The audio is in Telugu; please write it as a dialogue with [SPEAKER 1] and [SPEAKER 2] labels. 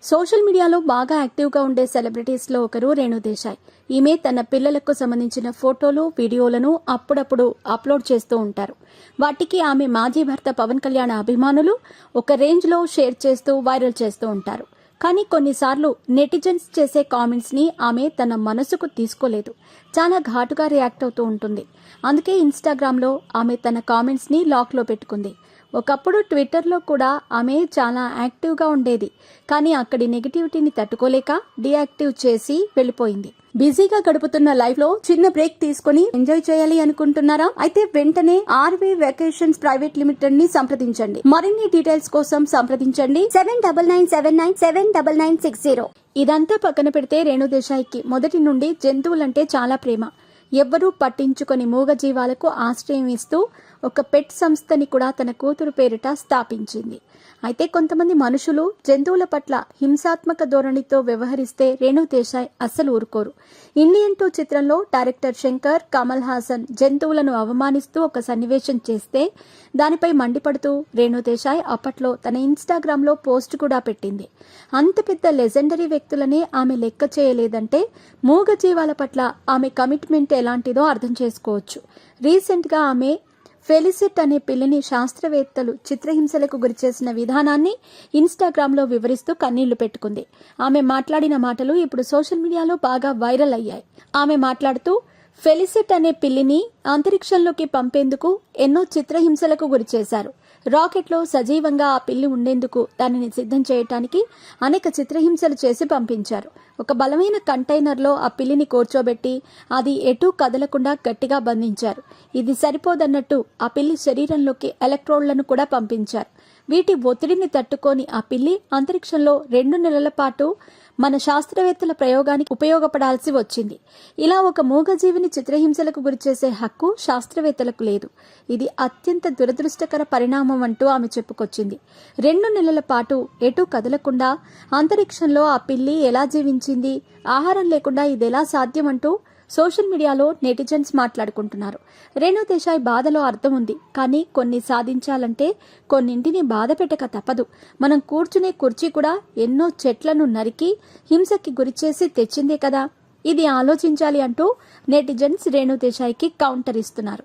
[SPEAKER 1] సోషల్ మీడియాలో బాగా యాక్టివ్గా ఉండే సెలబ్రిటీస్లో ఒకరు రేణు దేశాయ్. ఈమె తన పిల్లలకు సంబంధించిన ఫోటోలు, వీడియోలను అప్పుడప్పుడు అప్లోడ్ చేస్తూ ఉంటారు. వాటికి ఆమె మాజీ భర్త పవన్ కళ్యాణ్ అభిమానులు ఒక రేంజ్లో షేర్ చేస్తూ వైరల్ చేస్తూ ఉంటారు. కానీ కొన్నిసార్లు నెటిజన్స్ చేసే కామెంట్స్ని ఆమె తన మనసుకు తీసుకోలేదు. చాలా ఘాటుగా రియాక్ట్ అవుతూ ఉంటుంది. అందుకే ఇన్స్టాగ్రామ్లో ఆమె తన కామెంట్స్ని లాక్లో పెట్టుకుంది. ఒకప్పుడు ట్విట్టర్లో కూడా ఆమె చాలా యాక్టివ్గా ఉండేది. కానీ అక్కడి నెగిటివిటీని తట్టుకోలేక డీయాక్టివ్ చేసి వెళ్ళిపోయింది. బిజీగా గడుపుతున్న లైఫ్ లో చిన్న బ్రేక్ తీసుకుని ఎంజాయ్ చేయాలి అనుకుంటున్నారా? అయితే వెంటనే ఆర్వీ వెకేషన్స్ ప్రైవేట్ లిమిటెడ్ ని సంప్రదించండి. మరిన్ని డీటెయిల్స్ కోసం సంప్రదించండి 7997979960. ఇదంతా పక్కన పెడితే రేణు దేశాయ్కి మొదటి నుండి జంతువులంటే చాలా ప్రేమ. ఎవ్వరూ పట్టించుకొని మూగజీవాలకు ఆశ్రయం ఇస్తూ ఒక పెట్ సంస్థని కూడా తన కూతురు పేరిట స్థాపించింది. అయితే కొంతమంది మనుషులు జంతువుల పట్ల హింసాత్మక ధోరణితో వ్యవహరిస్తే రేణు దేశాయ్ అస్సలు ఊరుకోరు. ఇండియన్ 2 చిత్రంలో డైరెక్టర్ శంకర్, కమల్ హాసన్ జంతువులను అవమానిస్తూ ఒక సన్నివేశం చేస్తే దానిపై మండిపడుతూ రేణు దేశాయ్ అప్పట్లో తన ఇన్స్టాగ్రామ్లో పోస్ట్ కూడా పెట్టింది. అంత పెద్ద లెజెండరీ వ్యక్తులనే ఆమె లెక్క చేయలేదంటే మూగజీవాల పట్ల ఆమె కమిట్మెంట్ ఎలాంటిదో అర్థం చేసుకోవచ్చు. రీసెంట్గా ఆమె ఫెలిసిట్ అనే పిల్లిని శాస్త్రవేత్తలు చిత్రహింసలకు గురిచేసిన విధానాన్ని ఇన్స్టాగ్రామ్లో వివరిస్తూ కన్నీళ్లు పెట్టుకుంది. ఆమె మాట్లాడిన మాటలు ఇప్పుడు సోషల్ మీడియాలో బాగా వైరల్ అయ్యాయి. ఆమె మాట్లాడుతూ, ఫెలిసిట్ అనే పిల్లిని అంతరిక్షంలోకి పంపేందుకు ఎన్నో చిత్రహింసలకు గురిచేశారు. రాకెట్లో సజీవంగా ఆ పిల్లి ఉండేందుకు దానిని సిద్ధం చేయటానికి అనేక చిత్రహింసలు చేసి పంపించారు. ఒక బలమైన కంటైనర్లో ఆ పిల్లిని కూర్చోబెట్టి అది ఎటూ కదలకుండా గట్టిగా బంధించారు. ఇది సరిపోదన్నట్టు ఆ పిల్లి శరీరంలోకి ఎలక్ట్రోడ్లను కూడా పంపించారు. వీటి ఒత్తిడిని తట్టుకొని ఆ పిల్లి అంతరిక్షంలో 2 నెలల పాటు మన శాస్త్రవేత్తల ప్రయోగానికి ఉపయోగపడాల్సి వచ్చింది. ఇలా ఒక మూగజీవిని చిత్రహింసలకు గురిచేసే హక్కు శాస్త్రవేత్తలకు లేదు. ఇది అత్యంత దురదృష్టకర పరిణామం అంటూ ఆమె చెప్పుకొచ్చింది. 2 నెలల పాటు ఎటూ కదలకుండా అంతరిక్షంలో ఆ పిల్లి ఎలా జీవించింది? ఆహారం లేకుండా ఇదెలా సాధ్యం అంటూ సోషల్ మీడియాలో నెటిజన్స్ మాట్లాడుకుంటున్నారు. రేణు దేశాయ్ బాధలో అర్థం ఉంది. కానీ కొన్ని సాధించాలంటే కొన్నింటిని బాధ పెట్టక తప్పదు. మనం కూర్చునే కుర్చీ కూడా ఎన్నో చెట్లను నరికి హింసకి గురిచేసి తెచ్చిందే కదా. ఇది ఆలోచించాలి అంటూ నెటిజన్స్ రేణు దేశాయ్కి కౌంటర్ ఇస్తున్నారు.